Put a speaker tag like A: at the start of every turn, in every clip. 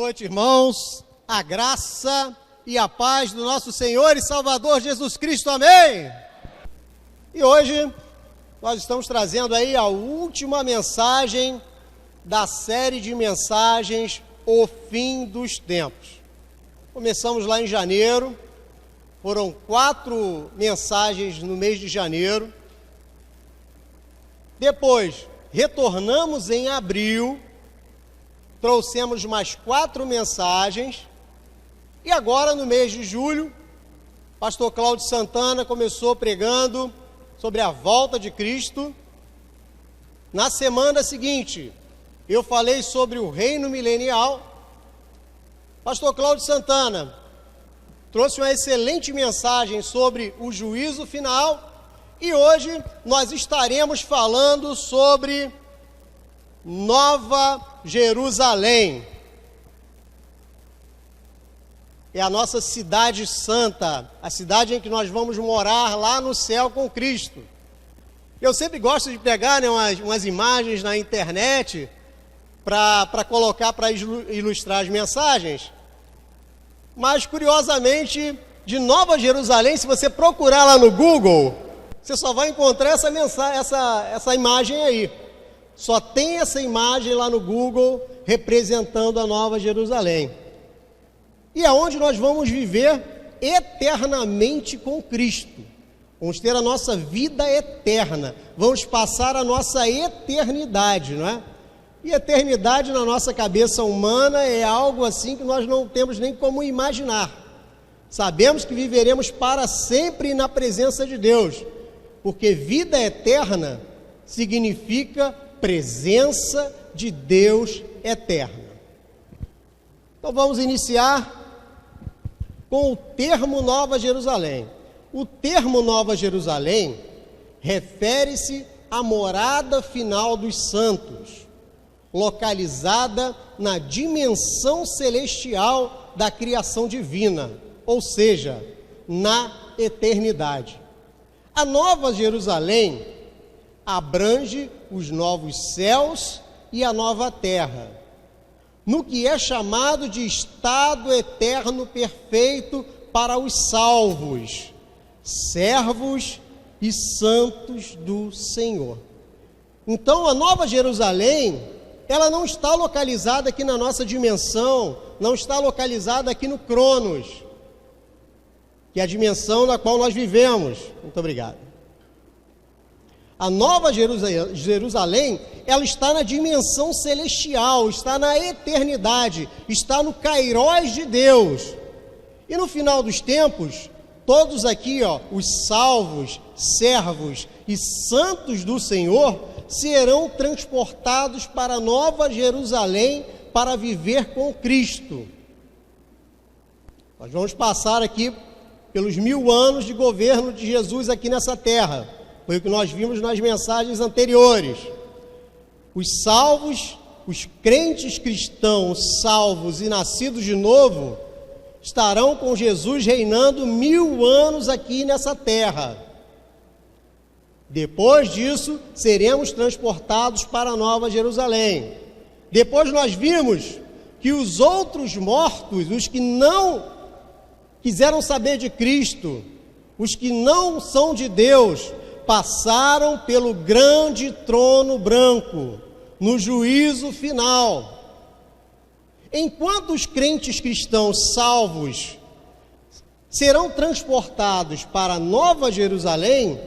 A: noite, irmãos. A graça e a paz do nosso Senhor e Salvador Jesus Cristo. Amém! E hoje nós estamos trazendo aí a última mensagem da série de mensagens O Fim dos Tempos. Começamos lá em janeiro, foram 4 mensagens no mês de janeiro. Depois, retornamos em abril, trouxemos mais 4 mensagens. E agora, no mês de julho, pastor Cláudio Santana começou pregando sobre a volta de Cristo. Na semana seguinte, eu falei sobre o reino milenial. Pastor Cláudio Santana trouxe uma excelente mensagem sobre o juízo final. E hoje nós estaremos falando sobre Nova Jerusalém. É a nossa cidade santa, a cidade em que nós vamos morar lá no céu com Cristo. Eu sempre gosto de pegar umas imagens na internet para colocar, para ilustrar as mensagens. Mas, curiosamente, de Nova Jerusalém, se você procurar lá no Google, você só vai encontrar essa imagem aí. Só tem essa imagem lá no Google representando a Nova Jerusalém. E é onde nós vamos viver eternamente com Cristo. Vamos ter a nossa vida eterna. Vamos passar a nossa eternidade, não é? E eternidade na nossa cabeça humana é algo assim que nós não temos nem como imaginar. Sabemos que viveremos para sempre na presença de Deus, porque vida eterna significa presença de Deus eterna. Então vamos iniciar com o termo Nova Jerusalém. O termo Nova Jerusalém refere-se à morada final dos santos, localizada na dimensão celestial da criação divina, ou seja, na eternidade. A Nova Jerusalém abrange os novos céus e a nova terra, no que é chamado de estado eterno perfeito para os salvos, servos e santos do Senhor. Então, a Nova Jerusalém, ela não está localizada aqui na nossa dimensão, não está localizada aqui no Cronos, que é a dimensão na qual nós vivemos. Muito obrigado. A Nova Jerusalém, ela está na dimensão celestial, está na eternidade, está no Kairos de Deus. E no final dos tempos, todos aqui, os salvos, servos e santos do Senhor, serão transportados para a Nova Jerusalém para viver com Cristo. Nós vamos passar aqui pelos 1000 anos de governo de Jesus aqui nessa terra. Foi o que nós vimos nas mensagens anteriores. Os salvos, os crentes cristãos salvos e nascidos de novo, estarão com Jesus reinando 1000 anos aqui nessa terra. Depois disso, seremos transportados para a Nova Jerusalém. Depois nós vimos que os outros mortos, os que não quiseram saber de Cristo, os que não são de Deus, passaram pelo grande trono branco, no juízo final. Enquanto os crentes cristãos salvos serão transportados para Nova Jerusalém,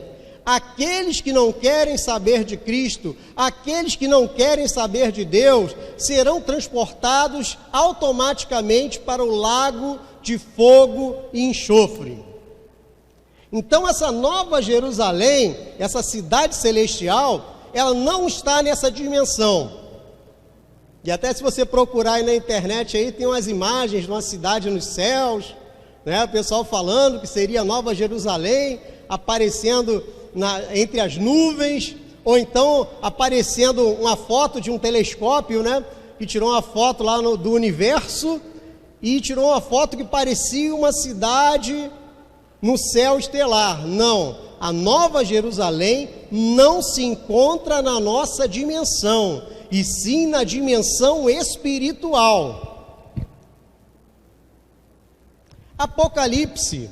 A: aqueles que não querem saber de Cristo, aqueles que não querem saber de Deus, serão transportados automaticamente para o lago de fogo e enxofre. Então essa Nova Jerusalém, essa cidade celestial, ela não está nessa dimensão. E até se você procurar aí na internet, aí tem umas imagens de uma cidade nos céus, né? O pessoal falando que seria Nova Jerusalém, aparecendo entre as nuvens, ou então aparecendo uma foto de um telescópio, né? Que tirou uma foto lá do universo, e tirou uma foto que parecia uma cidade no céu estelar. Não, a Nova Jerusalém não se encontra na nossa dimensão, e sim na dimensão espiritual. Apocalipse,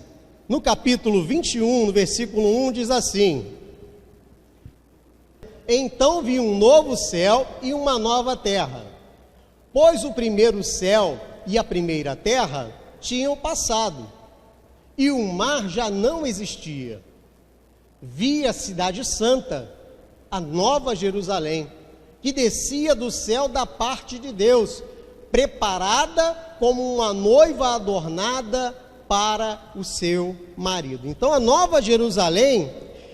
A: no capítulo 21, no versículo 1, diz assim: então vi um novo céu e uma nova terra, pois o primeiro céu e a primeira terra tinham passado, e o mar já não existia. Vi a cidade santa, a nova Jerusalém, que descia do céu da parte de Deus, preparada como uma noiva adornada para o seu marido. Então a nova Jerusalém,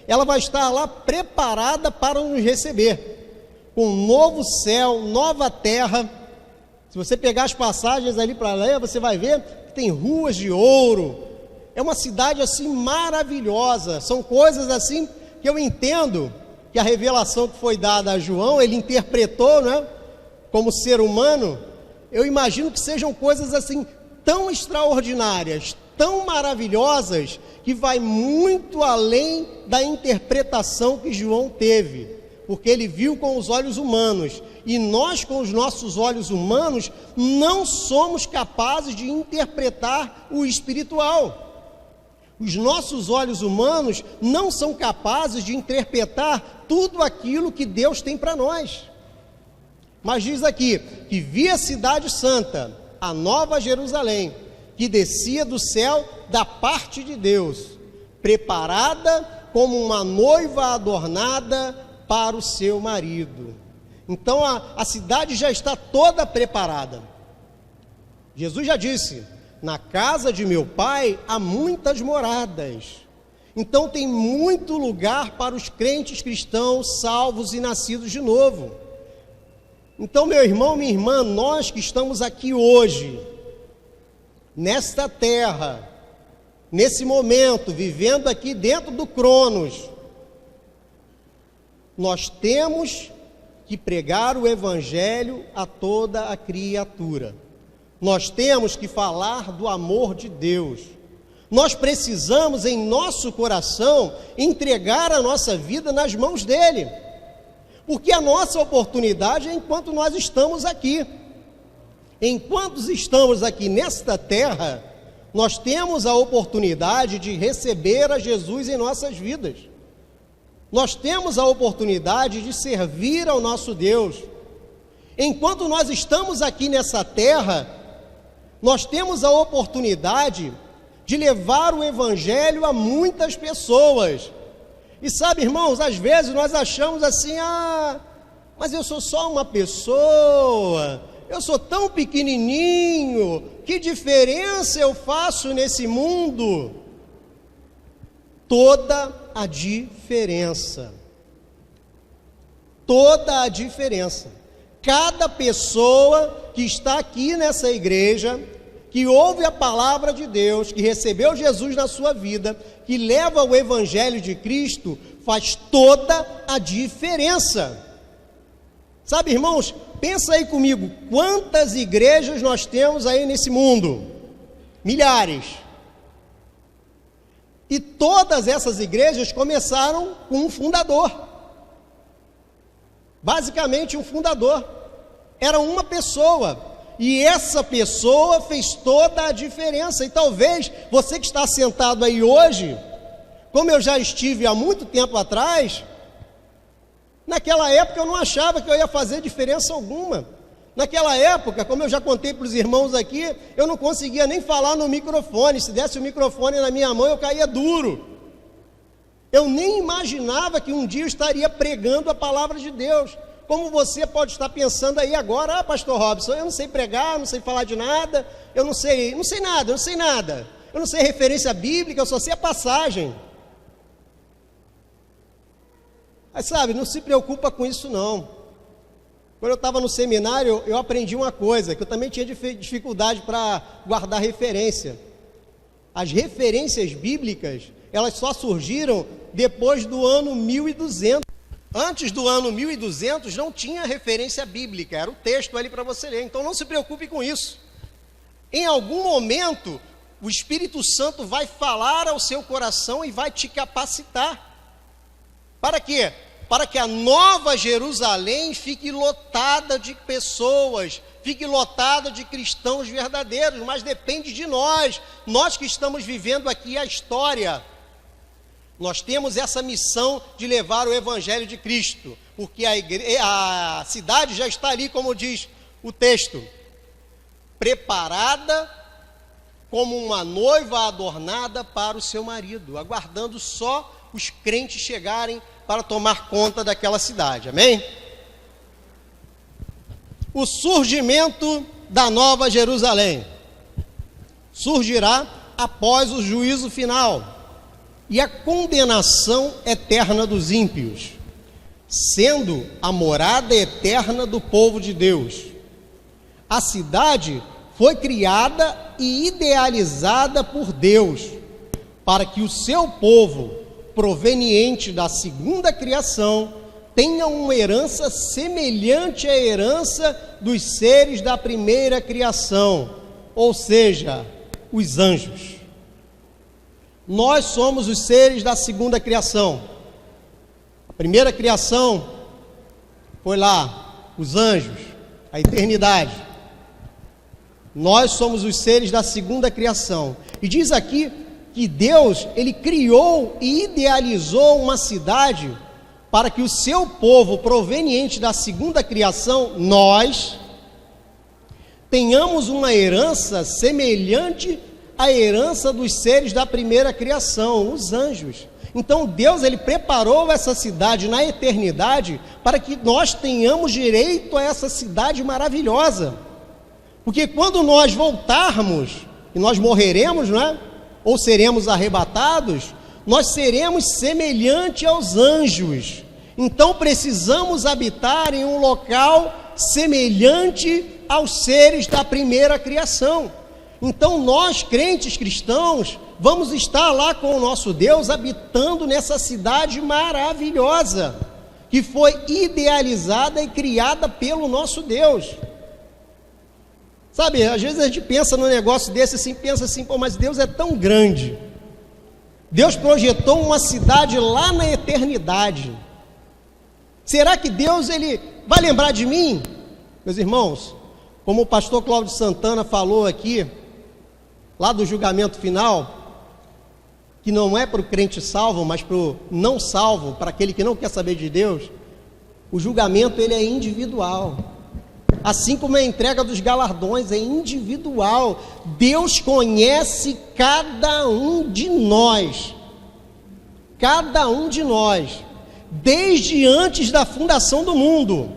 A: ela vai estar lá preparada para nos receber, com um novo céu, nova terra. Se você pegar as passagens ali para ler, você vai ver que tem ruas de ouro. É uma cidade assim maravilhosa. São coisas assim que eu entendo que a revelação que foi dada a João, ele interpretou, né, como ser humano. Eu imagino que sejam coisas assim tão extraordinárias, tão maravilhosas, que vai muito além da interpretação que João teve, porque ele viu com os olhos humanos, e nós com os nossos olhos humanos não somos capazes de interpretar o espiritual. Os nossos olhos humanos não são capazes de interpretar tudo aquilo que Deus tem para nós. Mas diz aqui, que vi a cidade santa, a nova Jerusalém, que descia do céu da parte de Deus, preparada como uma noiva adornada para o seu marido. Então a cidade já está toda preparada. Jesus já disse: na casa de meu pai há muitas moradas. Então tem muito lugar para os crentes cristãos salvos e nascidos de novo. Então, meu irmão, minha irmã, nós que estamos aqui hoje, nesta terra, nesse momento, vivendo aqui dentro do Cronos, nós temos que pregar o Evangelho a toda a criatura. Nós temos que falar do amor de Deus. Nós precisamos, em nosso coração, entregar a nossa vida nas mãos dele. Porque a nossa oportunidade é enquanto nós estamos aqui. Enquanto estamos aqui nesta terra, nós temos a oportunidade de receber a Jesus em nossas vidas. Nós temos a oportunidade de servir ao nosso Deus. Enquanto nós estamos aqui nessa terra, nós temos a oportunidade de levar o Evangelho a muitas pessoas. E sabe, irmãos, às vezes nós achamos assim: mas eu sou só uma pessoa, eu sou tão pequenininho, que diferença eu faço nesse mundo? Toda a diferença. Toda a diferença. Cada pessoa que está aqui nessa igreja, que ouve a palavra de Deus, que recebeu Jesus na sua vida, que leva o Evangelho de Cristo, faz toda a diferença. Sabe, irmãos, pensa aí comigo, quantas igrejas nós temos aí nesse mundo? Milhares. E todas essas igrejas começaram com um fundador. Basicamente um fundador. Era uma pessoa. E essa pessoa fez toda a diferença. E talvez você que está sentado aí hoje, como eu já estive há muito tempo atrás, naquela época eu não achava que eu ia fazer diferença alguma. Naquela época, como eu já contei para os irmãos aqui, eu não conseguia nem falar no microfone. Se desse o microfone na minha mão, eu caía duro. Eu nem imaginava que um dia eu estaria pregando a palavra de Deus. Como você pode estar pensando aí agora: pastor Robson, eu não sei pregar, não sei falar de nada, eu não sei nada. Eu não sei referência bíblica, eu só sei a passagem. Mas sabe, não se preocupa com isso não. Quando eu estava no seminário, eu aprendi uma coisa, que eu também tinha dificuldade para guardar referência. As referências bíblicas, elas só surgiram depois do ano 1200. Antes do ano 1200 não tinha referência bíblica, era o texto ali para você ler. Então não se preocupe com isso. Em algum momento, o Espírito Santo vai falar ao seu coração e vai te capacitar. Para quê? para que a Nova Jerusalém fique lotada de pessoas, fique lotada de cristãos verdadeiros, mas depende de nós que estamos vivendo aqui a história. Nós temos essa missão de levar o Evangelho de Cristo, porque a cidade já está ali, como diz o texto, preparada como uma noiva adornada para o seu marido, aguardando só os crentes chegarem para tomar conta daquela cidade, amém? O surgimento da Nova Jerusalém surgirá após o juízo final e a condenação eterna dos ímpios, sendo a morada eterna do povo de Deus. A cidade foi criada e idealizada por Deus, para que o seu povo, proveniente da segunda criação, tenha uma herança semelhante à herança dos seres da primeira criação, ou seja, os anjos. Nós somos os seres da segunda criação. A primeira criação foi lá, os anjos, a eternidade. Nós somos os seres da segunda criação. E diz aqui que Deus, Ele criou e idealizou uma cidade para que o seu povo, proveniente da segunda criação, nós, tenhamos uma herança semelhante à herança dos seres da primeira criação, os anjos. Então Deus, Ele preparou essa cidade na eternidade para que nós tenhamos direito a essa cidade maravilhosa. Porque quando nós voltarmos, e nós morreremos, não é? Ou seremos arrebatados, nós seremos semelhante aos anjos. Então precisamos habitar em um local semelhante aos seres da primeira criação. Então nós, crentes cristãos, vamos estar lá com o nosso Deus, habitando nessa cidade maravilhosa, que foi idealizada e criada pelo nosso Deus. Sabe, às vezes a gente pensa num negócio desse assim, pensa assim, pô, mas Deus é tão grande. Deus projetou uma cidade lá na eternidade. Será que Deus, Ele vai lembrar de mim? Meus irmãos, como o pastor Cláudio Santana falou aqui, lá do julgamento final, que não é para o crente salvo, mas para o não salvo, para aquele que não quer saber de Deus, o julgamento ele é individual. Assim como a entrega dos galardões é individual. Deus conhece cada um de nós, desde antes da fundação do mundo.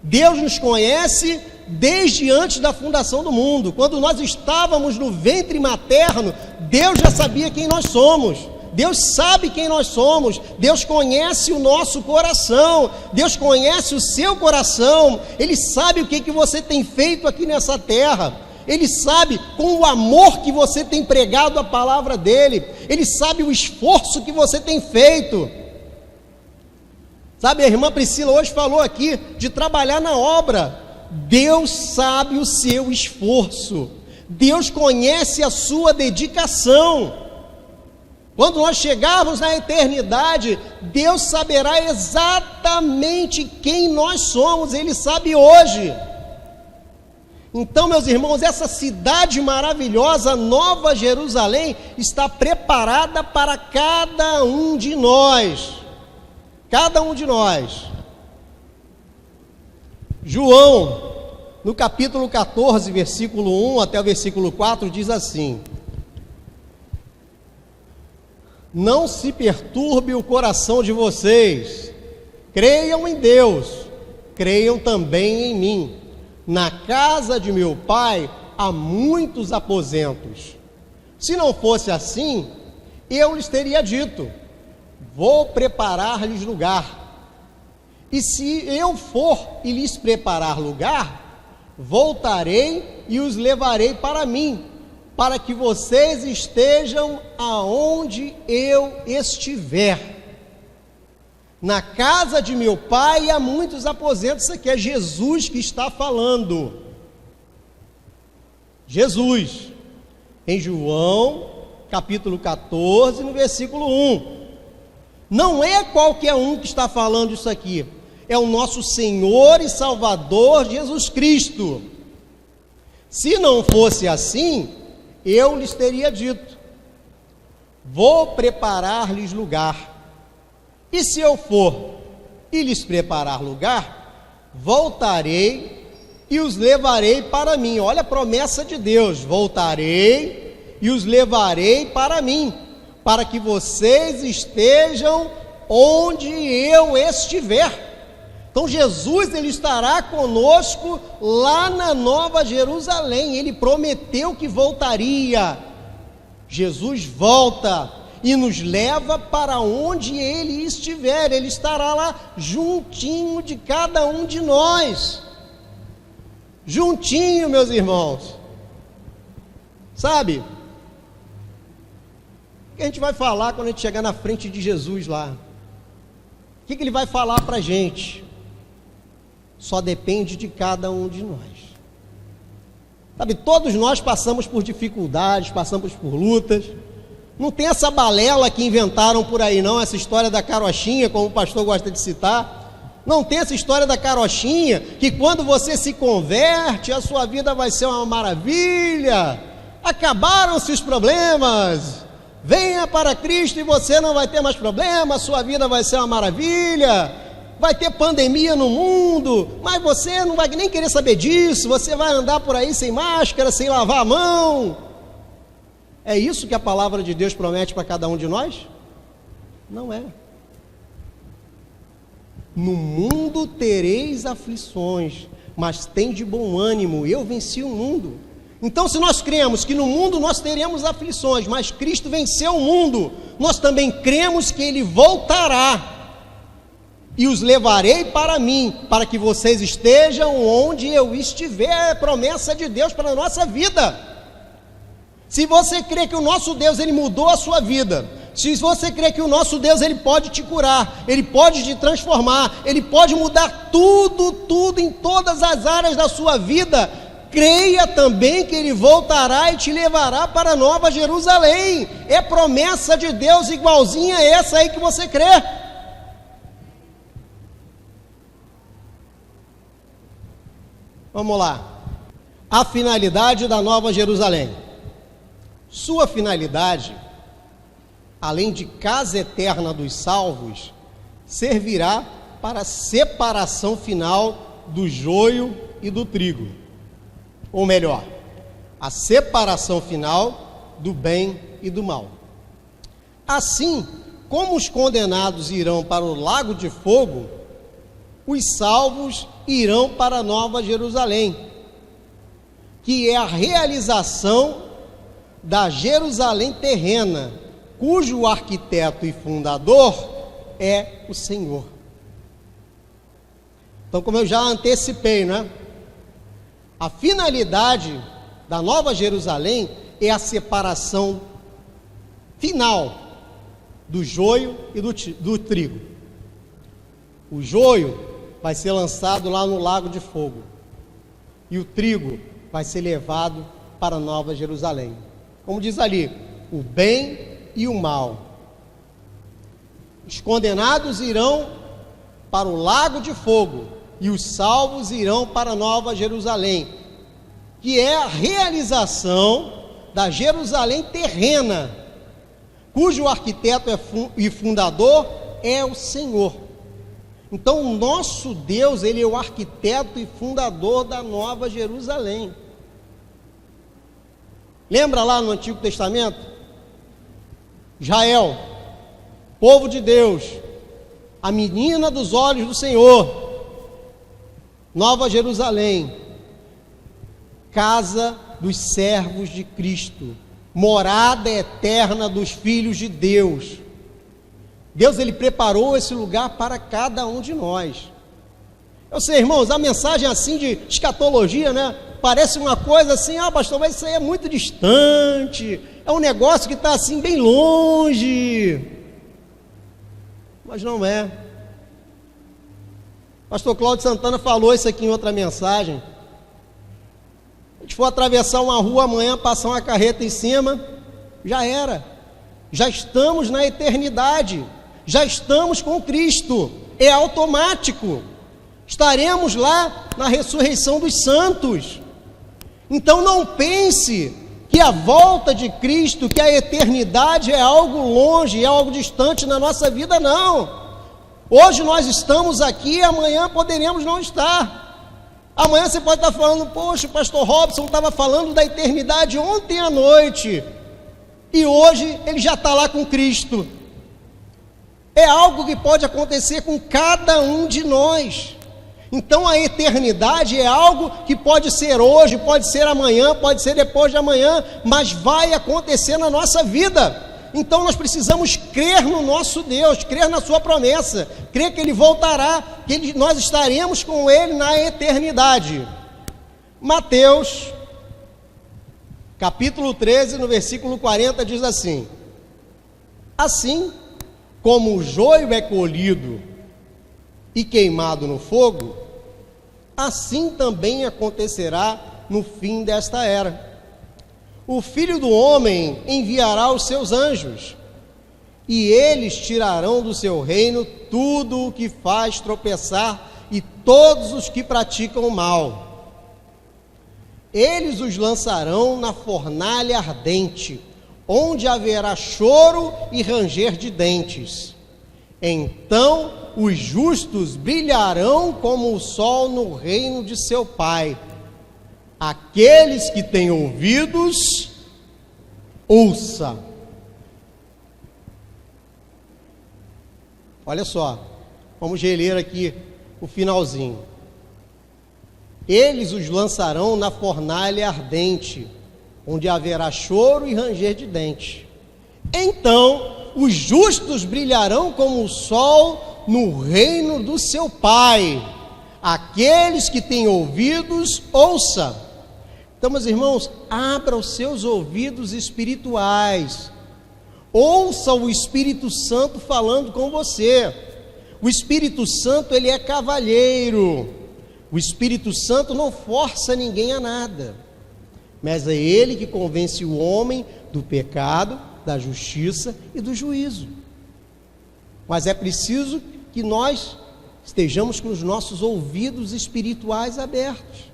A: Deus nos conhece desde antes da fundação do mundo. Quando nós estávamos no ventre materno, Deus já sabia quem nós somos. Deus sabe quem nós somos. Deus conhece o nosso coração. Deus conhece o seu coração. Ele sabe o que você tem feito aqui nessa terra. Ele sabe com o amor que você tem pregado a palavra dele. Ele sabe o esforço que você tem feito. Sabe, a irmã Priscila hoje falou aqui de trabalhar na obra. Deus sabe o seu esforço. Deus conhece a sua dedicação. Quando nós chegarmos na eternidade, Deus saberá exatamente quem nós somos. Ele sabe hoje. Então, meus irmãos, essa cidade maravilhosa, Nova Jerusalém, está preparada para cada um de nós. Cada um de nós. João, no capítulo 14, versículo 1 até o versículo 4, diz assim: não se perturbe o coração de vocês, creiam em Deus, creiam também em mim. Na casa de meu pai há muitos aposentos. Se não fosse assim, eu lhes teria dito: vou preparar-lhes lugar. E se eu for e lhes preparar lugar, voltarei e os levarei para mim, para que vocês estejam aonde eu estiver. Na casa de meu pai há muitos aposentos. Isso aqui é Jesus que está falando. Jesus, em João, capítulo 14, no versículo 1. Não é qualquer um que está falando isso aqui, é o nosso Senhor e Salvador Jesus Cristo. Se não fosse assim, eu lhes teria dito: vou preparar-lhes lugar. E se eu for e lhes preparar lugar, voltarei e os levarei para mim. Olha a promessa de Deus: voltarei e os levarei para mim, para que vocês estejam onde eu estiver. Então Jesus, ele estará conosco lá na Nova Jerusalém. Ele prometeu que voltaria. Jesus volta e nos leva para onde ele estiver. Ele estará lá juntinho de cada um de nós. Juntinho, meus irmãos. Sabe? O que a gente vai falar quando a gente chegar na frente de Jesus lá? O que ele vai falar para a gente? Só depende de cada um de nós. Sabe, todos nós passamos por dificuldades, passamos por lutas. Não tem essa balela que inventaram por aí não, essa história da carochinha, como o pastor gosta de citar. Não tem essa história da carochinha, que quando você se converte, a sua vida vai ser uma maravilha. Acabaram-se os problemas. Venha para Cristo e você não vai ter mais problema, a sua vida vai ser uma maravilha. Vai ter pandemia no mundo, mas você não vai nem querer saber disso, você vai andar por aí sem máscara, sem lavar a mão. É isso que a palavra de Deus promete para cada um de nós? Não é. No mundo tereis aflições, mas tem de bom ânimo, eu venci o mundo. Então, se nós cremos que no mundo nós teremos aflições, mas Cristo venceu o mundo, nós também cremos que Ele voltará. E os levarei para mim, para que vocês estejam onde eu estiver. É promessa de Deus para a nossa vida. Se você crê que o nosso Deus, Ele mudou a sua vida, se você crê que o nosso Deus, Ele pode te curar, Ele pode te transformar, Ele pode mudar tudo em todas as áreas da sua vida, creia também que Ele voltará e te levará para a Nova Jerusalém. É promessa de Deus igualzinha a essa aí que você crê. Vamos lá. A finalidade da Nova Jerusalém. Sua finalidade, além de casa eterna dos salvos, servirá para a separação final do joio e do trigo. Ou melhor, a separação final do bem e do mal. Assim, como os condenados irão para o lago de fogo, os salvos irão para a Nova Jerusalém, que é a realização da Jerusalém terrena, cujo arquiteto e fundador é o Senhor. Então, como eu já antecipei, né? A finalidade da Nova Jerusalém é a separação final do joio e do trigo. O joio vai ser lançado lá no lago de fogo, e o trigo vai ser levado para a Nova Jerusalém. Como diz ali, o bem e o mal. Os condenados irão para o lago de fogo, e os salvos irão para a Nova Jerusalém, que é a realização da Jerusalém terrena, cujo arquiteto e fundador é o Senhor. Então, o nosso Deus, Ele é o arquiteto e fundador da Nova Jerusalém. Lembra lá no Antigo Testamento? Israel, povo de Deus, a menina dos olhos do Senhor. Nova Jerusalém, casa dos servos de Cristo, morada eterna dos filhos de Deus. Deus, Ele preparou esse lugar para cada um de nós. Eu sei, irmãos, a mensagem assim de escatologia, né? Parece uma coisa assim, pastor, mas isso aí é muito distante, é um negócio que está assim bem longe. Mas não é. Pastor Cláudio Santana falou isso aqui em outra mensagem. A gente for atravessar uma rua amanhã, passar uma carreta em cima, já era. Já estamos na eternidade. já estamos com Cristo, é automático. Estaremos lá na ressurreição dos santos. Então não pense que a volta de Cristo, que a eternidade é algo longe, é algo distante na nossa vida, não. Hoje nós estamos aqui, amanhã poderemos não estar. Amanhã você pode estar falando, poxa, o pastor Robson estava falando da eternidade ontem à noite, e hoje ele já está lá com Cristo. É algo que pode acontecer com cada um de nós. Então a eternidade é algo que pode ser hoje, pode ser amanhã, pode ser depois de amanhã, mas vai acontecer na nossa vida. Então nós precisamos crer no nosso Deus, crer na sua promessa, crer que Ele voltará, que nós estaremos com Ele na eternidade. Mateus, capítulo 13, no versículo 40, diz assim: assim como o joio é colhido e queimado no fogo, assim também acontecerá no fim desta era. O Filho do Homem enviará os seus anjos, e eles tirarão do seu reino tudo o que faz tropeçar e todos os que praticam o mal. Eles os lançarão na fornalha ardente, onde haverá choro e ranger de dentes. Então os justos brilharão como o sol no reino de seu Pai. Aqueles que têm ouvidos, ouça. Olha só, vamos reler aqui o finalzinho. Eles os lançarão na fornalha ardente, onde haverá choro e ranger de dentes. Então os justos brilharão como o sol no reino do seu Pai. Aqueles que têm ouvidos, ouça. Então, meus irmãos, abra os seus ouvidos espirituais. Ouça o Espírito Santo falando com você. O Espírito Santo, ele é cavalheiro. O Espírito Santo não força ninguém a nada, mas é ele que convence o homem do pecado, da justiça e do juízo. Mas é preciso que nós estejamos com os nossos ouvidos espirituais abertos.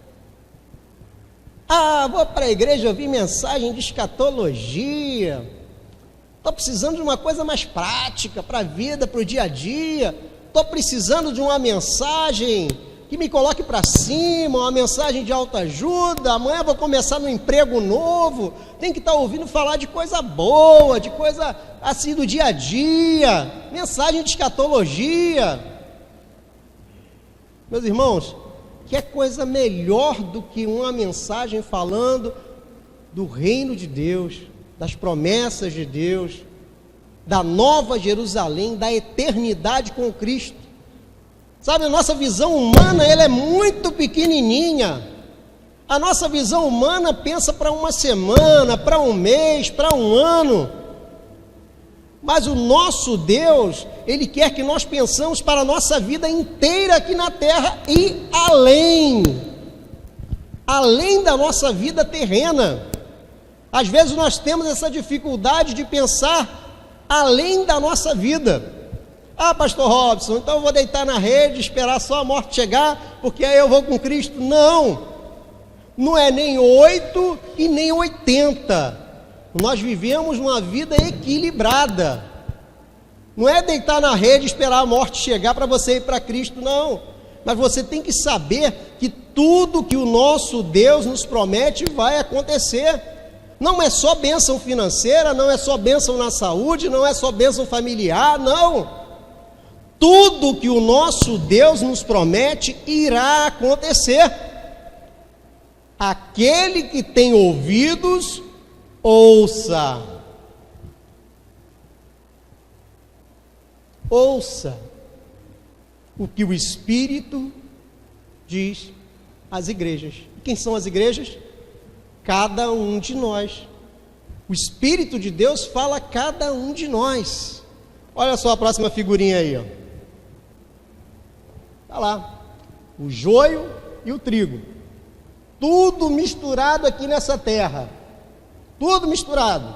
A: Ah, vou para a igreja ouvir mensagem de escatologia. Estou precisando de uma coisa mais prática para a vida, para o dia a dia. Estou precisando de uma mensagem que me coloque para cima, uma mensagem de autoajuda. Amanhã vou começar no emprego novo. Tem que estar ouvindo falar de coisa boa, de coisa assim do dia a dia. Mensagem de escatologia. Meus irmãos, que coisa melhor do que uma mensagem falando do reino de Deus, das promessas de Deus, da nova Jerusalém, da eternidade com Cristo. Sabe, a nossa visão humana, ela é muito pequenininha. A nossa visão humana pensa para uma semana, para um mês, para um ano. Mas o nosso Deus, Ele quer que nós pensamos para a nossa vida inteira aqui na terra e além da nossa vida terrena. Às vezes nós temos essa dificuldade de pensar além da nossa vida. Ah, pastor Robson, então eu vou deitar na rede, esperar só a morte chegar, porque aí eu vou com Cristo. Não é nem 8 e nem 80. Nós vivemos uma vida equilibrada. Não é deitar na rede e esperar a morte chegar para você ir para Cristo, não. Mas você tem que saber que tudo que o nosso Deus nos promete vai acontecer. Não é só bênção financeira, não é só bênção na saúde, não é só bênção familiar, não. Tudo que o nosso Deus nos promete irá acontecer. Aquele que tem ouvidos, ouça. Ouça o que o Espírito diz às igrejas. Quem são as igrejas? Cada um de nós. O Espírito de Deus fala a cada um de nós. Olha só a próxima figurinha aí, ó. Está lá, o joio e o trigo. Tudo misturado aqui nessa terra. Tudo misturado.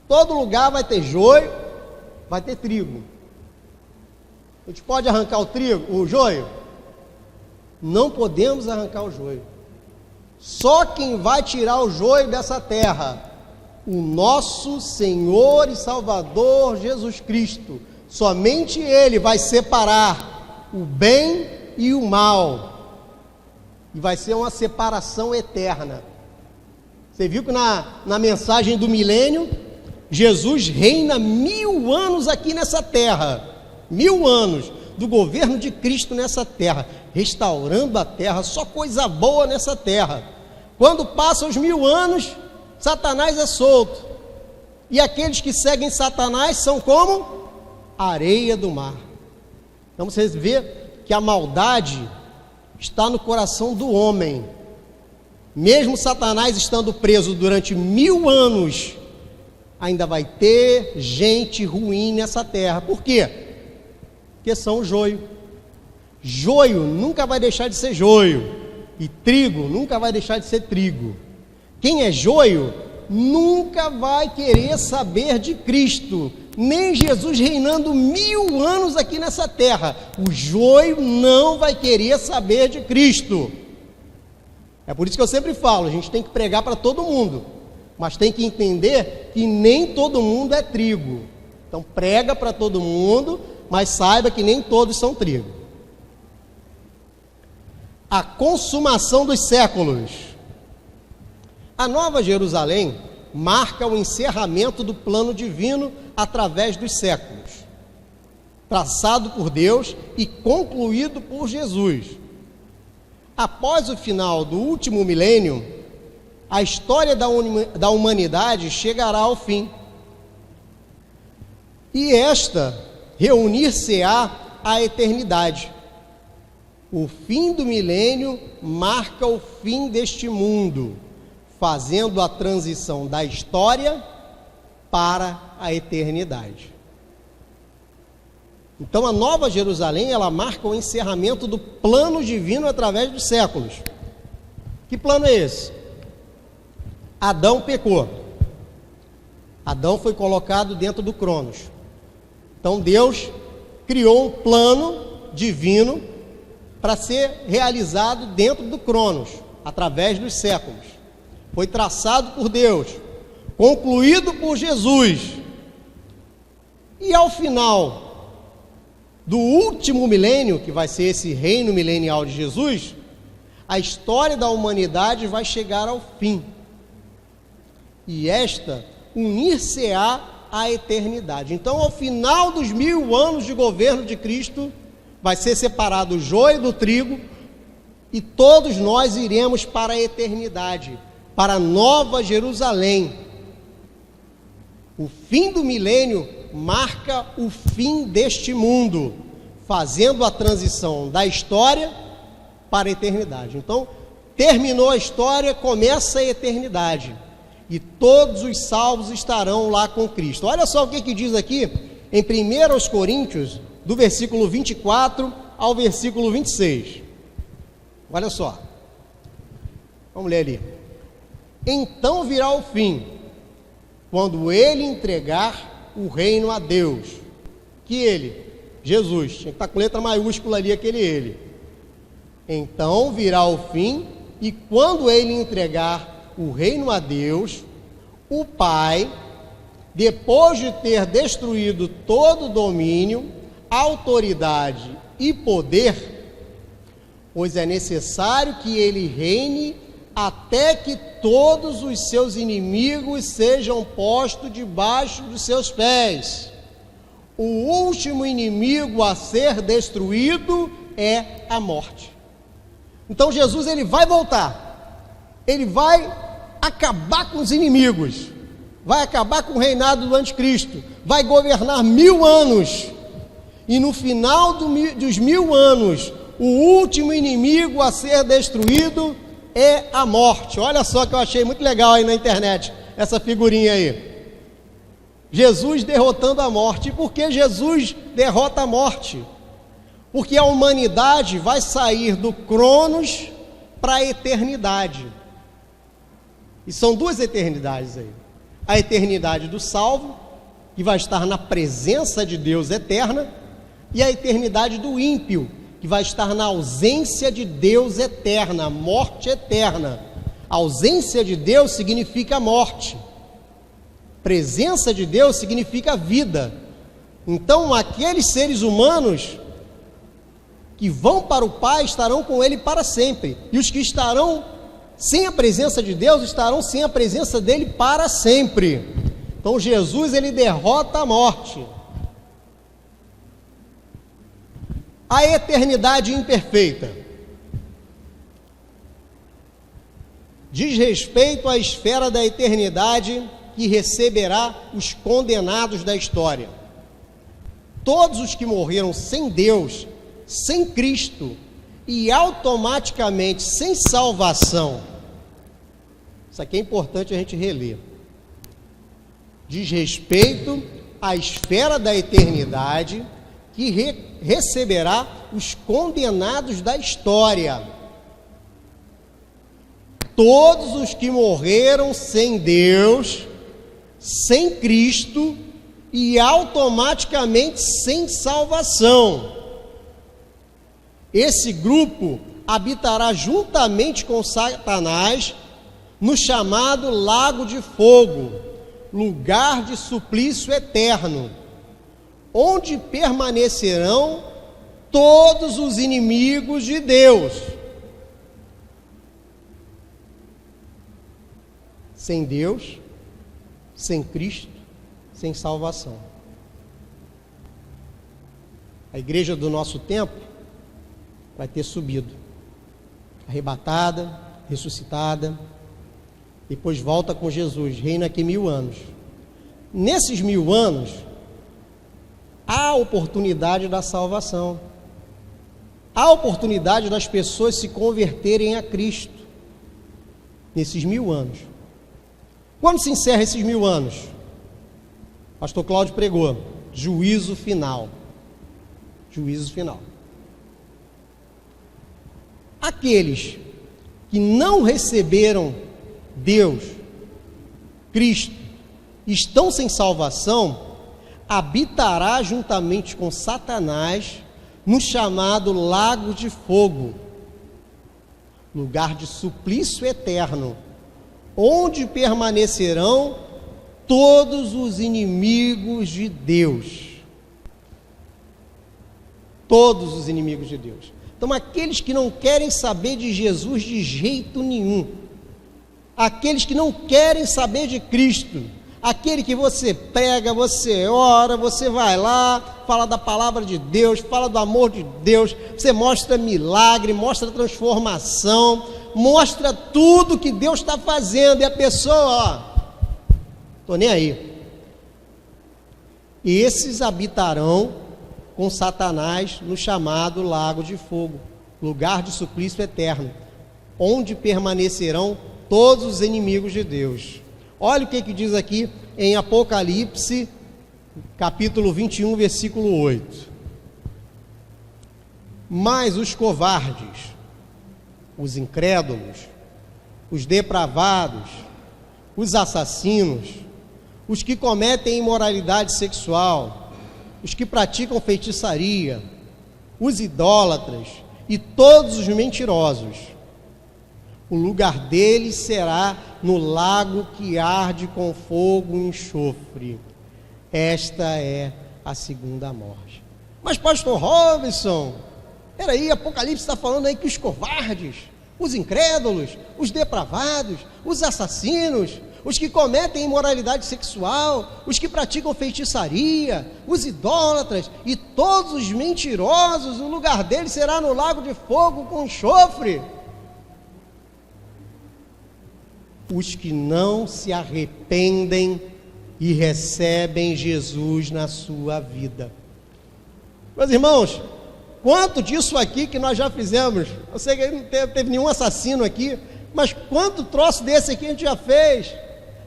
A: Todo lugar vai ter joio vai ter trigo. A gente pode arrancar o joio? Não podemos arrancar o joio. Só quem vai tirar o joio dessa terra, o nosso Senhor e Salvador Jesus Cristo. Somente Ele vai separar o bem e o mal. E vai ser uma separação eterna. Você viu que na mensagem do milênio, Jesus reina 1000 anos aqui nessa terra. 1000 anos do governo de Cristo nessa terra, restaurando a terra, só coisa boa nessa terra. Quando passam os 1000 anos, Satanás é solto. E aqueles que seguem Satanás são como areia do mar. Então você vê que a maldade está no coração do homem. Mesmo Satanás estando preso durante 1000 anos, ainda vai ter gente ruim nessa terra. Por quê? Porque são o joio. Joio nunca vai deixar de ser joio, e trigo nunca vai deixar de ser trigo. Quem é joio nunca vai querer saber de Cristo, nem Jesus reinando 1000 anos aqui nessa terra. O joio não vai querer saber de Cristo. É por isso que eu sempre falo, a gente tem que pregar para todo mundo, mas tem que entender que nem todo mundo é trigo. Então prega para todo mundo, mas saiba que nem todos são trigo. A consumação dos séculos. A Nova Jerusalém marca o encerramento do plano divino através dos séculos, traçado por Deus e concluído por Jesus. Após o final do último milênio, a história da humanidade chegará ao fim. E esta reunir-se-á à eternidade. O fim do milênio marca o fim deste mundo, fazendo a transição da história para a eternidade. Então a Nova Jerusalém, ela marca o encerramento do plano divino através dos séculos. Que plano é esse? Adão pecou. Adão foi colocado dentro do Cronos. Então Deus criou um plano divino para ser realizado dentro do Cronos, através dos séculos. Foi traçado por Deus, concluído por Jesus. E ao final do último milênio, que vai ser esse reino milenial de Jesus, a história da humanidade vai chegar ao fim. E esta unir-se-á à eternidade. Então, ao final dos 1000 anos de governo de Cristo, vai ser separado o joio do trigo, e todos nós iremos para a eternidade, para a Nova Jerusalém. O fim do milênio marca o fim deste mundo, fazendo a transição da história para a eternidade. Então, terminou a história, começa a eternidade, e todos os salvos estarão lá com Cristo. Olha só o que diz aqui em 1 Coríntios, do versículo 24 ao versículo 26. Olha só, vamos ler ali. Então virá o fim, quando ele entregar o reino a Deus. Que ele? Jesus. Tinha que estar com letra maiúscula ali, aquele ele. Então virá o fim, e quando ele entregar o reino a Deus, o Pai, depois de ter destruído todo domínio, autoridade e poder, pois é necessário que ele reine até que todos os seus inimigos sejam postos debaixo dos seus pés. O último inimigo a ser destruído é a morte. Então Jesus, ele vai voltar, ele vai acabar com os inimigos, vai acabar com o reinado do anticristo, vai governar 1000 anos, e no final dos 1000 anos, o último inimigo a ser destruído é a morte. Olha só que eu achei muito legal aí na internet, essa figurinha aí. Jesus derrotando a morte. E por que Jesus derrota a morte? Porque a humanidade vai sair do Cronos para a eternidade. E são duas eternidades aí. A eternidade do salvo que vai estar na presença de Deus eterna, e a eternidade do ímpio, que vai estar na ausência de Deus eterna, morte eterna. A ausência de Deus significa morte. Presença de Deus significa vida. Então, aqueles seres humanos que vão para o Pai estarão com Ele para sempre. E os que estarão sem a presença de Deus estarão sem a presença dEle para sempre. Então, Jesus, Ele derrota a morte. A eternidade imperfeita diz respeito à esfera da eternidade que receberá os condenados da história. Todos os que morreram sem Deus, sem Cristo e automaticamente sem salvação. Isso aqui é importante a gente reler. Diz respeito à esfera da eternidade que receberá os condenados da história. Todos os que morreram sem Deus, sem Cristo e automaticamente sem salvação. Esse grupo habitará juntamente com Satanás no chamado lago de fogo, lugar de suplício eterno, onde permanecerão todos os inimigos de Deus. Sem Deus, sem Cristo, sem salvação. A igreja do nosso tempo vai ter subido, arrebatada, ressuscitada, depois volta com Jesus, reina aqui 1000 anos. Nesses 1000 anos, há oportunidade da salvação, há oportunidade das pessoas se converterem a Cristo, nesses 1000 anos. Quando se encerra esses 1000 anos? Pastor Cláudio pregou, juízo final. Juízo final. Aqueles que não receberam Deus, Cristo, estão sem salvação, habitará juntamente com Satanás no chamado lago de fogo, lugar de suplício eterno, onde permanecerão todos os inimigos de Deus. Todos os inimigos de Deus. Então, aqueles que não querem saber de Jesus de jeito nenhum, aqueles que não querem saber de Cristo, aquele que você prega, você ora, você vai lá, fala da palavra de Deus, fala do amor de Deus, você mostra milagre, mostra transformação, mostra tudo que Deus está fazendo, e a pessoa, estou nem aí. Esses habitarão com Satanás no chamado lago de fogo, lugar de suplício eterno, onde permanecerão todos os inimigos de Deus. Olha o que diz aqui em Apocalipse, capítulo 21, versículo 8. Mas os covardes, os incrédulos, os depravados, os assassinos, os que cometem imoralidade sexual, os que praticam feitiçaria, os idólatras e todos os mentirosos, o lugar deles será no lago que arde com fogo e enxofre. Esta é a segunda morte. Mas pastor Robson, peraí, Apocalipse está falando aí que os covardes, os incrédulos, os depravados, os assassinos, os que cometem imoralidade sexual, os que praticam feitiçaria, os idólatras e todos os mentirosos, o lugar deles será no lago de fogo com enxofre. Os que não se arrependem e recebem Jesus na sua vida. Meus irmãos, quanto disso aqui que nós já fizemos? Eu sei que não teve nenhum assassino aqui, mas quanto troço desse aqui a gente já fez?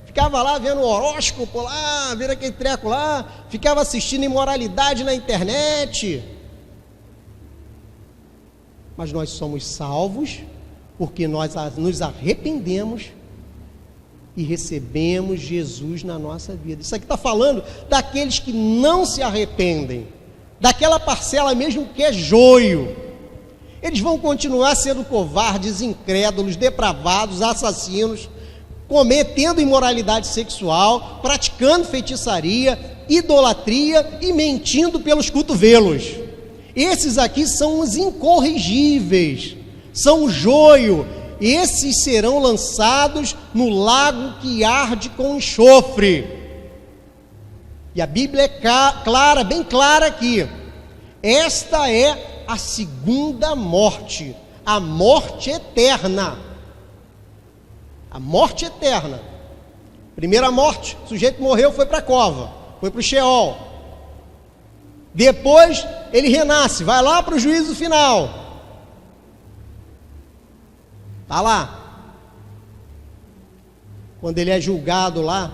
A: Ficava lá vendo o horóscopo lá, vendo aquele treco lá, ficava assistindo imoralidade na internet. Mas nós somos salvos porque nós nos arrependemos e recebemos Jesus na nossa vida. Isso aqui está falando daqueles que não se arrependem, daquela parcela mesmo que é joio. Eles vão continuar sendo covardes, incrédulos, depravados, assassinos, cometendo imoralidade sexual, praticando feitiçaria, idolatria e mentindo pelos cotovelos. Esses aqui são os incorrigíveis, são o joio. Esses serão lançados no lago que arde com enxofre. E a Bíblia é clara, bem clara aqui. Esta é a segunda morte, a morte eterna. A morte eterna. Primeira morte, o sujeito morreu, foi para a cova, foi para o Sheol. Depois ele renasce, vai lá para o juízo final. Está lá. Quando ele é julgado lá,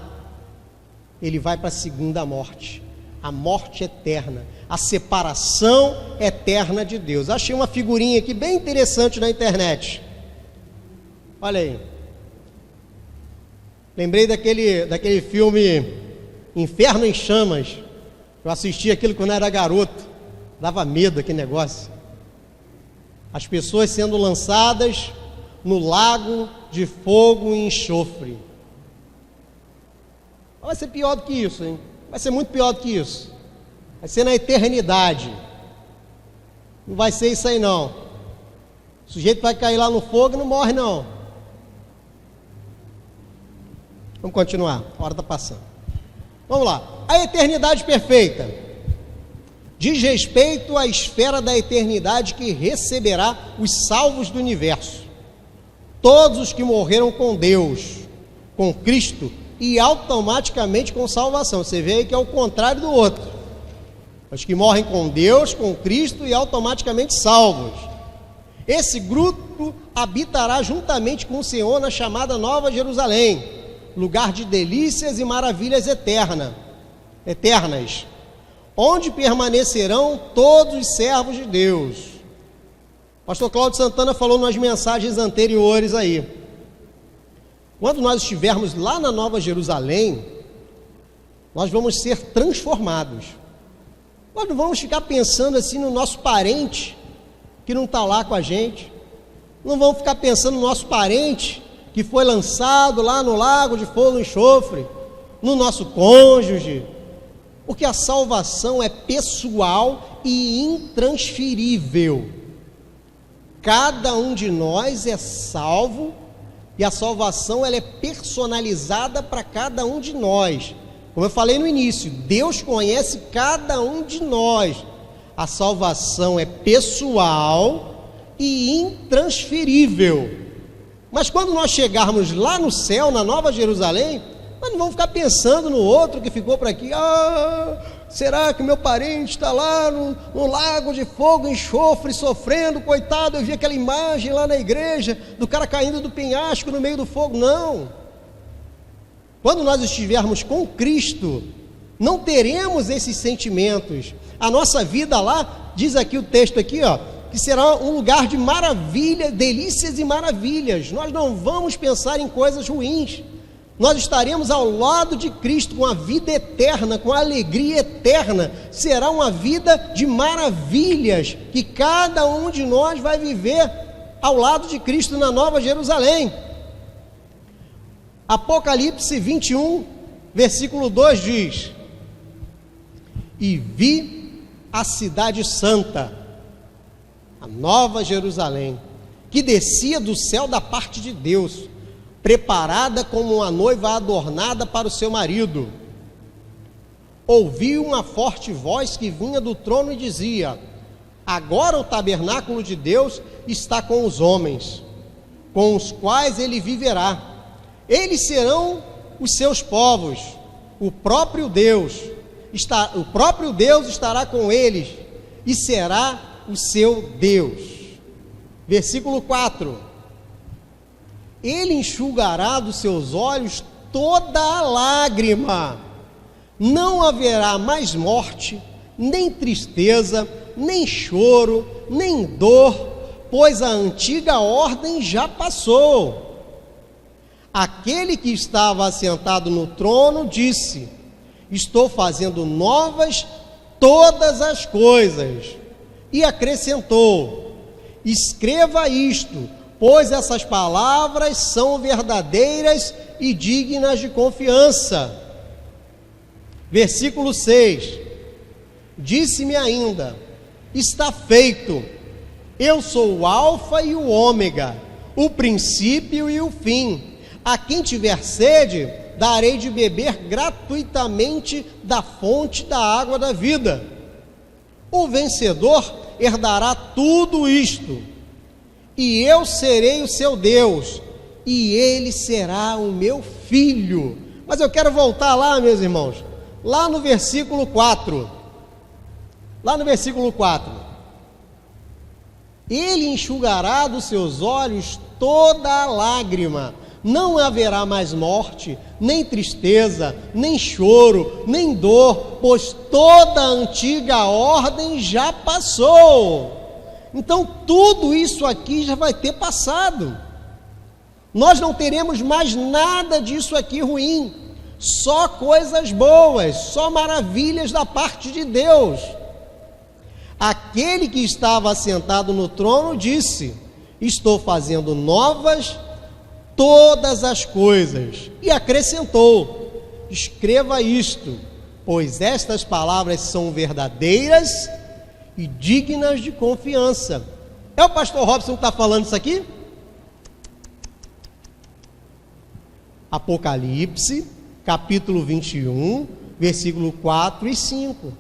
A: ele vai para a segunda morte, a morte eterna, a separação eterna de Deus. Achei uma figurinha aqui bem interessante na internet. Olha aí. Lembrei daquele filme Inferno em Chamas. Eu assisti aquilo quando era garoto. Dava medo aquele negócio. As pessoas sendo lançadas no lago de fogo e enxofre. Vai ser pior do que isso, hein? Vai ser muito pior do que isso. Vai ser na eternidade. Não vai ser isso aí não. O sujeito vai cair lá no fogo e não morre não. Vamos continuar, a hora está passando. Vamos lá. A eternidade perfeita diz respeito à esfera da eternidade que receberá os salvos do universo. Todos os que morreram com Deus, com Cristo, e automaticamente com salvação. Você vê aí que é o contrário do outro. Os que morrem com Deus, com Cristo e automaticamente salvos. Esse grupo habitará juntamente com o Senhor na chamada Nova Jerusalém, lugar de delícias e maravilhas eternas, onde permanecerão todos os servos de Deus. Pastor Cláudio Santana falou nas mensagens anteriores aí. Quando nós estivermos lá na Nova Jerusalém, nós vamos ser transformados. Nós não vamos ficar pensando assim no nosso parente que não está lá com a gente. Não vamos ficar pensando no nosso parente que foi lançado lá no lago de fogo e enxofre, no nosso cônjuge, porque a salvação é pessoal e intransferível. Cada um de nós é salvo e a salvação ela é personalizada para cada um de nós. Como eu falei no início, Deus conhece cada um de nós. A salvação é pessoal e intransferível. Mas quando nós chegarmos lá no céu, na Nova Jerusalém, nós não vamos ficar pensando no outro que ficou por aqui. Será que meu parente está lá no lago de fogo e enxofre, sofrendo, coitado? Eu vi aquela imagem lá na igreja, do cara caindo do penhasco no meio do fogo. Não. Quando nós estivermos com Cristo, não teremos esses sentimentos. A nossa vida lá, diz aqui o texto aqui, que será um lugar de maravilha, delícias e maravilhas. Nós não vamos pensar em coisas ruins. Nós estaremos ao lado de Cristo com a vida eterna, com a alegria eterna. Será uma vida de maravilhas que cada um de nós vai viver ao lado de Cristo na Nova Jerusalém. Apocalipse 21, versículo 2 diz: E vi a cidade santa, a Nova Jerusalém, que descia do céu da parte de Deus, preparada como uma noiva adornada para o seu marido. Ouvi uma forte voz que vinha do trono e dizia: Agora o tabernáculo de Deus está com os homens, com os quais ele viverá. Eles serão os seus povos, o próprio Deus estará com eles e será o seu Deus. Versículo 4: Ele enxugará dos seus olhos toda a lágrima, não haverá mais morte, nem tristeza, nem choro, nem dor, pois a antiga ordem já passou. Aquele que estava assentado no trono disse: estou fazendo novas todas as coisas. E acrescentou: escreva isto, pois essas palavras são verdadeiras e dignas de confiança. Versículo 6: disse-me ainda: está feito. Eu sou o Alfa e o Ômega, o princípio e o fim. A quem tiver sede, darei de beber gratuitamente da fonte da água da vida. O vencedor herdará tudo isto, e eu serei o seu Deus, e ele será o meu filho. Mas eu quero voltar lá, meus irmãos, lá no versículo 4. Lá no versículo 4. Ele enxugará dos seus olhos toda a lágrima. Não haverá mais morte, nem tristeza, nem choro, nem dor, pois toda a antiga ordem já passou. Então tudo isso aqui já vai ter passado. Nós não teremos mais nada disso aqui ruim, só coisas boas, só maravilhas da parte de Deus. Aquele que estava assentado no trono disse: estou fazendo novas todas as coisas. E acrescentou: escreva isto, pois estas palavras são verdadeiras e dignas de confiança. É o pastor Robson que está falando isso aqui? Apocalipse, capítulo 21, versículo 4 e 5.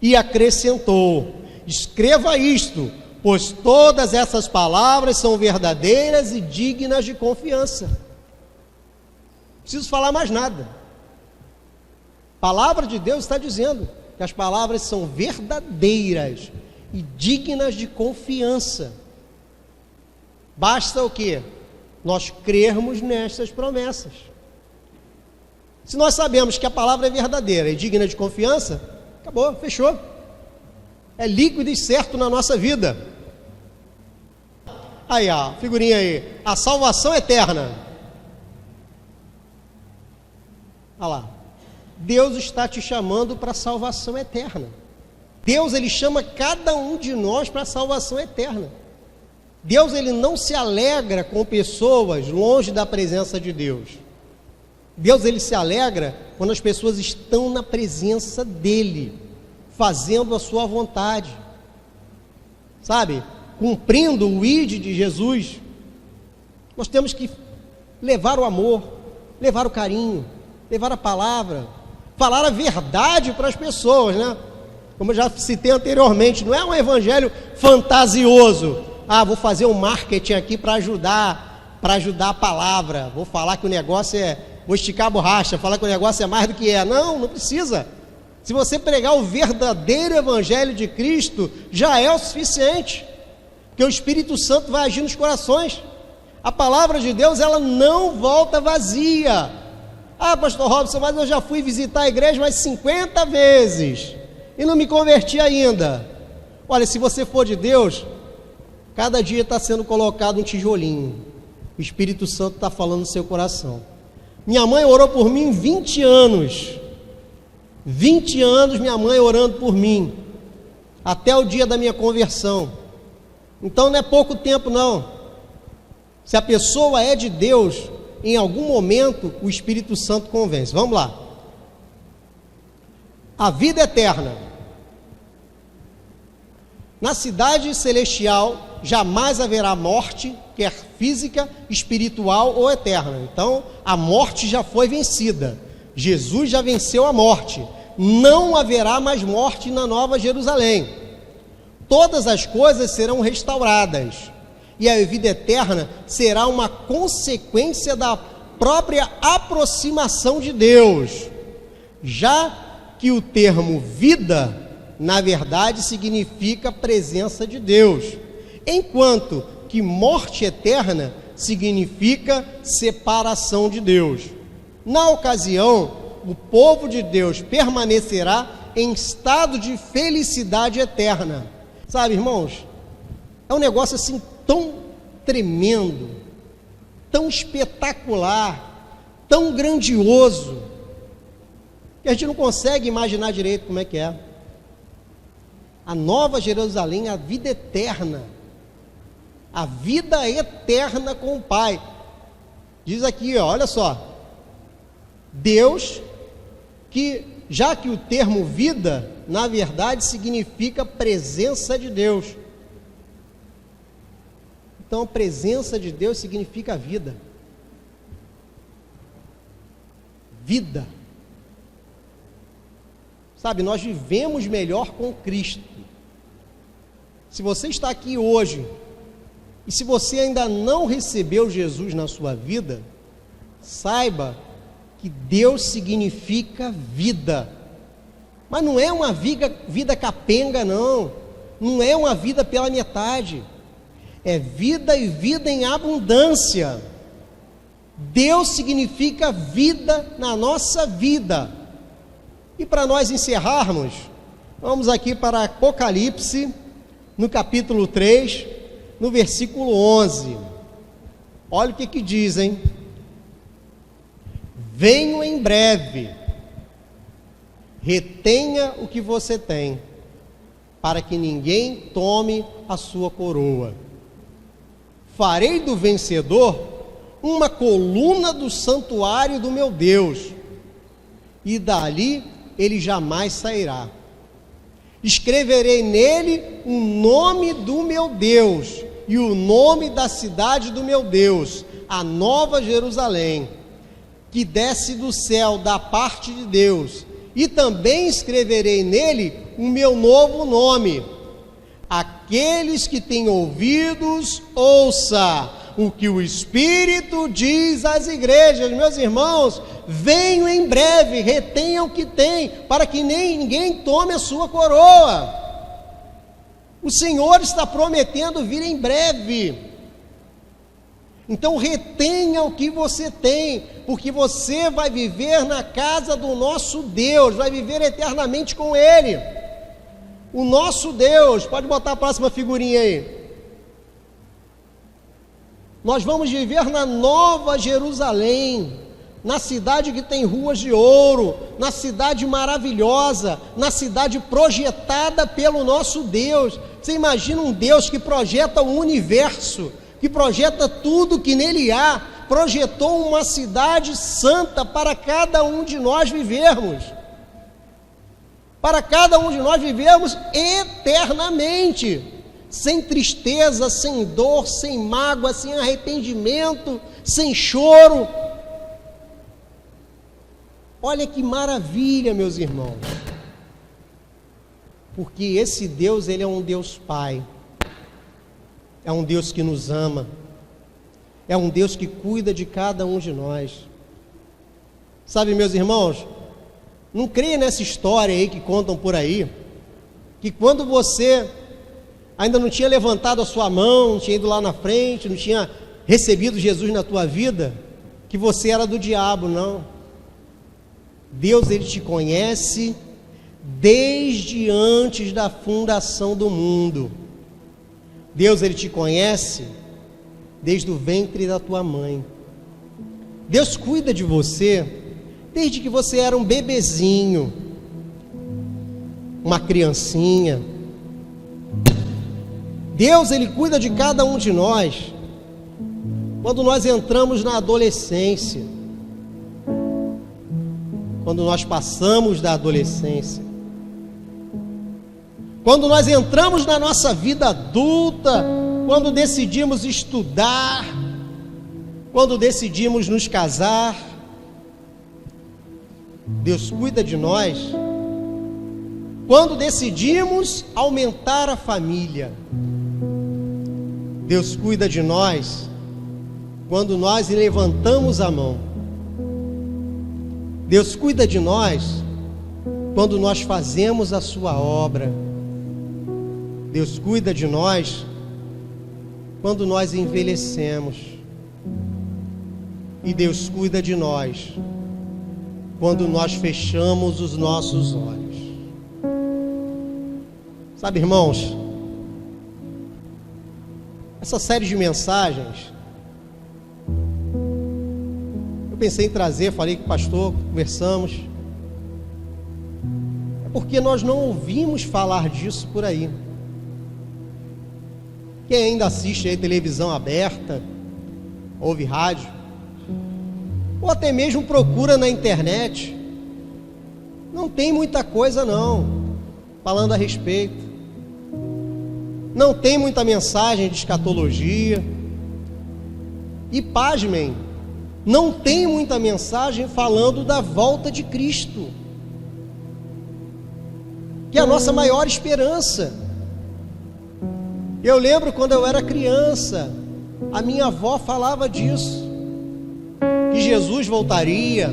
A: E acrescentou: escreva isto, pois todas essas palavras são verdadeiras e dignas de confiança. Não preciso falar mais nada. A palavra de Deus está dizendo que as palavras são verdadeiras e dignas de confiança. Basta o quê? Nós crermos nestas promessas. Se nós sabemos que a palavra é verdadeira e digna de confiança, acabou, fechou. É líquido e certo na nossa vida. Aí, ó, figurinha aí. A salvação eterna. Olha lá. Deus está te chamando para a salvação eterna. Deus, Ele chama cada um de nós para a salvação eterna. Deus, Ele não se alegra com pessoas longe da presença de Deus. Deus, Ele se alegra quando as pessoas estão na presença dEle, fazendo a sua vontade, sabe? Cumprindo o ID de Jesus. Nós temos que levar o amor, levar o carinho, levar a palavra, falar a verdade para as pessoas, né? Como eu já citei anteriormente, não é um evangelho fantasioso. Ah, vou fazer um marketing aqui para ajudar a palavra, vou falar que o negócio vou esticar a borracha, falar que o negócio é mais do que é. Não, não precisa. Se você pregar o verdadeiro evangelho de Cristo, já é o suficiente, porque o Espírito Santo vai agir nos corações. A palavra de Deus, ela não volta vazia. Ah, pastor Robson, mas eu já fui visitar a igreja mais 50 vezes e não me converti ainda. Olha, se você for de Deus, cada dia está sendo colocado um tijolinho. O Espírito Santo está falando no seu coração. Minha mãe orou por mim 20 anos. 20 anos minha mãe orando por mim, até o dia da minha conversão. Então não é pouco tempo não. Se a pessoa é de Deus, em algum momento o Espírito Santo convence. Vamos lá. A vida eterna. Na cidade celestial jamais haverá morte, quer física, espiritual ou eterna. Então a morte já foi vencida. Jesus já venceu a morte. Não haverá mais morte na Nova Jerusalém. Todas as coisas serão restauradas. E a vida eterna será uma consequência da própria aproximação de Deus. Já que o termo vida, na verdade, significa presença de Deus. Enquanto que morte eterna significa separação de Deus. Na ocasião, o povo de Deus permanecerá em estado de felicidade eterna. Sabe, irmãos, é um negócio assim tão tremendo, tão espetacular, tão grandioso, que a gente não consegue imaginar direito como é que é. A Nova Jerusalém, a vida eterna. A vida eterna com o Pai. Diz aqui, ó, olha só. Deus, que já que o termo vida, na verdade, significa presença de Deus. Então, a presença de Deus significa vida. Vida. Sabe, nós vivemos melhor com Cristo. Se você está aqui hoje, e se você ainda não recebeu Jesus na sua vida, saiba que Deus significa vida. Mas não é uma vida capenga, não. Não é uma vida pela metade. É vida e vida em abundância. Deus significa vida na nossa vida. E para nós encerrarmos, vamos aqui para Apocalipse, no capítulo 3, no versículo 11. Olha o que dizem. Venho em breve, retenha o que você tem, para que ninguém tome a sua coroa. Farei do vencedor uma coluna do santuário do meu Deus, e dali ele jamais sairá. Escreverei nele o nome do meu Deus e o nome da cidade do meu Deus, a Nova Jerusalém, que desce do céu da parte de Deus, e também escreverei nele o meu novo nome. Aqueles que têm ouvidos, ouça o que o Espírito diz às igrejas. Meus irmãos, venho em breve, retenham o que tem, para que ninguém tome a sua coroa. O Senhor está prometendo vir em breve. Então retenha o que você tem, porque você vai viver na casa do nosso Deus, vai viver eternamente com Ele. O nosso Deus, pode botar a próxima figurinha aí. Nós vamos viver na Nova Jerusalém, na cidade que tem ruas de ouro, na cidade maravilhosa, na cidade projetada pelo nosso Deus. Você imagina um Deus que projeta o universo, que projeta tudo que nele há, projetou uma cidade santa para cada um de nós vivermos. Para cada um de nós vivermos eternamente, sem tristeza, sem dor, sem mágoa, sem arrependimento, sem choro. Olha que maravilha, meus irmãos. Porque esse Deus, ele é um Deus Pai. É um Deus que nos ama. É um Deus que cuida de cada um de nós. Sabe, meus irmãos, não creia nessa história aí que contam por aí, que quando você ainda não tinha levantado a sua mão, não tinha ido lá na frente, não tinha recebido Jesus na tua vida, que você era do diabo. Não. Deus, ele te conhece desde antes da fundação do mundo. Deus, ele te conhece desde o ventre da tua mãe. Deus cuida de você desde que você era um bebezinho, uma criancinha. Deus, ele cuida de cada um de nós quando nós entramos na adolescência, quando nós passamos da adolescência, quando nós entramos na nossa vida adulta, quando decidimos estudar, quando decidimos nos casar. Deus cuida de nós quando decidimos aumentar a família. Deus cuida de nós quando nós levantamos a mão. Deus cuida de nós quando nós fazemos a sua obra. Deus cuida de nós quando nós envelhecemos. E Deus cuida de nós quando nós fechamos os nossos olhos. Sabe, irmãos, essa série de mensagens, eu pensei em trazer, falei com o pastor, conversamos. É porque nós não ouvimos falar disso por aí. Quem ainda assiste aí televisão aberta, ouve rádio, ou até mesmo procura na internet, não tem muita coisa não, falando a respeito. Não tem muita mensagem de escatologia. E pasmem, não tem muita mensagem falando da volta de Cristo, que é a nossa maior esperança. Eu lembro quando eu era criança, a minha avó falava disso, que Jesus voltaria,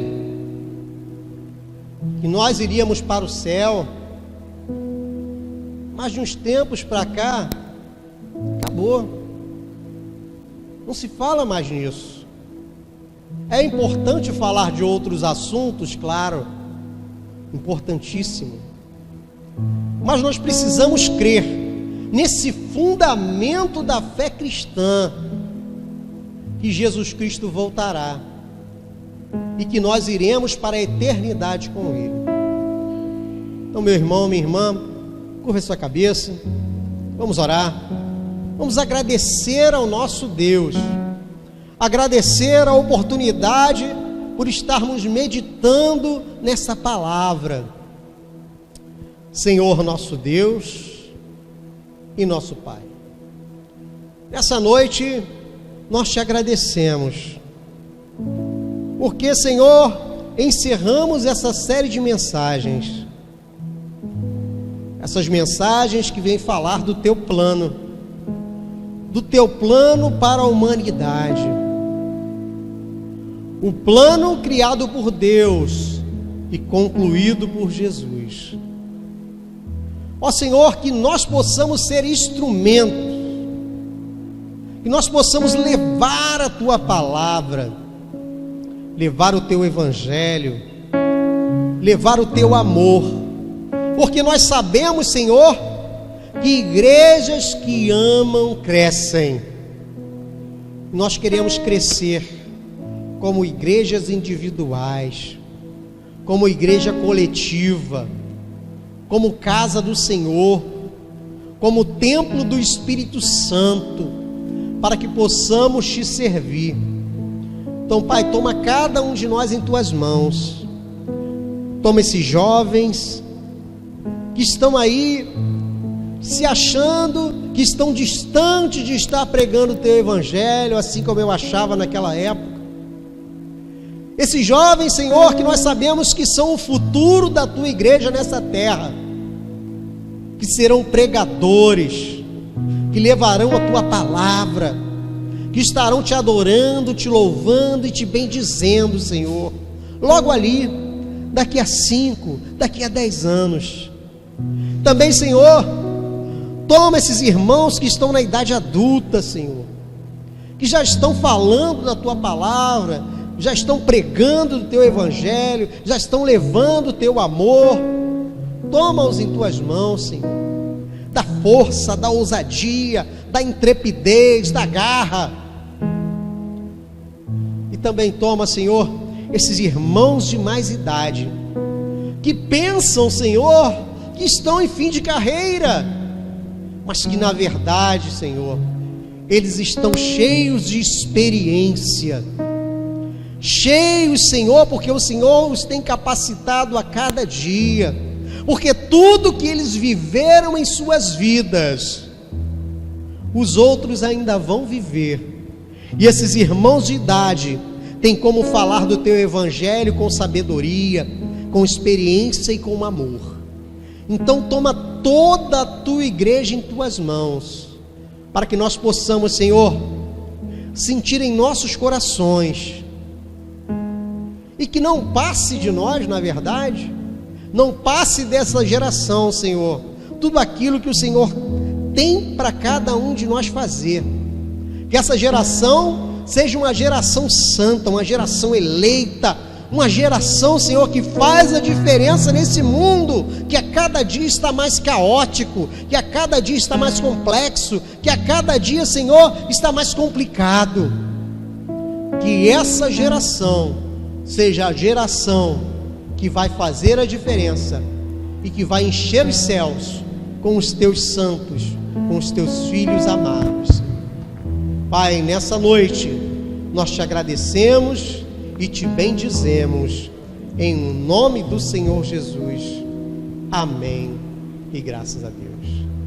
A: que nós iríamos para o céu. Mas de uns tempos para cá, acabou. Não se fala mais nisso. É importante falar de outros assuntos, claro, importantíssimo. Mas nós precisamos crer nesse fundamento da fé cristã, que Jesus Cristo voltará e que nós iremos para a eternidade com Ele. Então, meu irmão, minha irmã, curva sua cabeça, vamos orar, vamos agradecer ao nosso Deus, agradecer a oportunidade por estarmos meditando nessa palavra. Senhor nosso Deus e nosso Pai, nessa noite nós te agradecemos, porque, Senhor, encerramos essa série de mensagens, essas mensagens que vêm falar do teu plano para a humanidade, o plano criado por Deus e concluído por Jesus. Ó Senhor, que nós possamos ser instrumentos, que nós possamos levar a tua palavra, levar o teu evangelho, levar o teu amor, porque nós sabemos, Senhor, que igrejas que amam crescem. Nós queremos crescer como igrejas individuais, como igreja coletiva, como casa do Senhor, como templo do Espírito Santo, para que possamos te servir. Então, Pai, toma cada um de nós em tuas mãos. Toma esses jovens que estão aí se achando que estão distantes de estar pregando o teu evangelho, assim como eu achava naquela época. Esses jovens, Senhor, que nós sabemos que são o futuro da tua igreja nessa terra, que serão pregadores, que levarão a tua palavra, que estarão te adorando, te louvando e te bendizendo, Senhor, logo ali, daqui a 5, daqui a 10 anos. Também, Senhor, toma esses irmãos que estão na idade adulta, Senhor, que já estão falando da tua palavra, já estão pregando do teu evangelho, já estão levando o teu amor. Toma-os em tuas mãos, Senhor, da força, da ousadia, da intrepidez, da garra. E também toma, Senhor, esses irmãos de mais idade, que pensam, Senhor, que estão em fim de carreira, mas que na verdade, Senhor, eles estão cheios de experiência, cheios, Senhor, porque o Senhor os tem capacitado a cada dia, porque tudo que eles viveram em suas vidas, os outros ainda vão viver. E esses irmãos de idade têm como falar do teu evangelho com sabedoria, com experiência e com amor. Então toma toda a tua igreja em tuas mãos, para que nós possamos, Senhor, sentir em nossos corações, e que não passe de nós, na verdade, não passe dessa geração, Senhor, tudo aquilo que o Senhor tem para cada um de nós fazer. Que essa geração seja uma geração santa, uma geração eleita, uma geração, Senhor, que faz a diferença nesse mundo, que a cada dia está mais caótico, que a cada dia está mais complexo, que a cada dia, Senhor, está mais complicado. Que essa geração seja a geração que vai fazer a diferença e que vai encher os céus com os teus santos, com os teus filhos amados. Pai, nessa noite nós te agradecemos e te bendizemos em nome do Senhor Jesus. Amém e graças a Deus.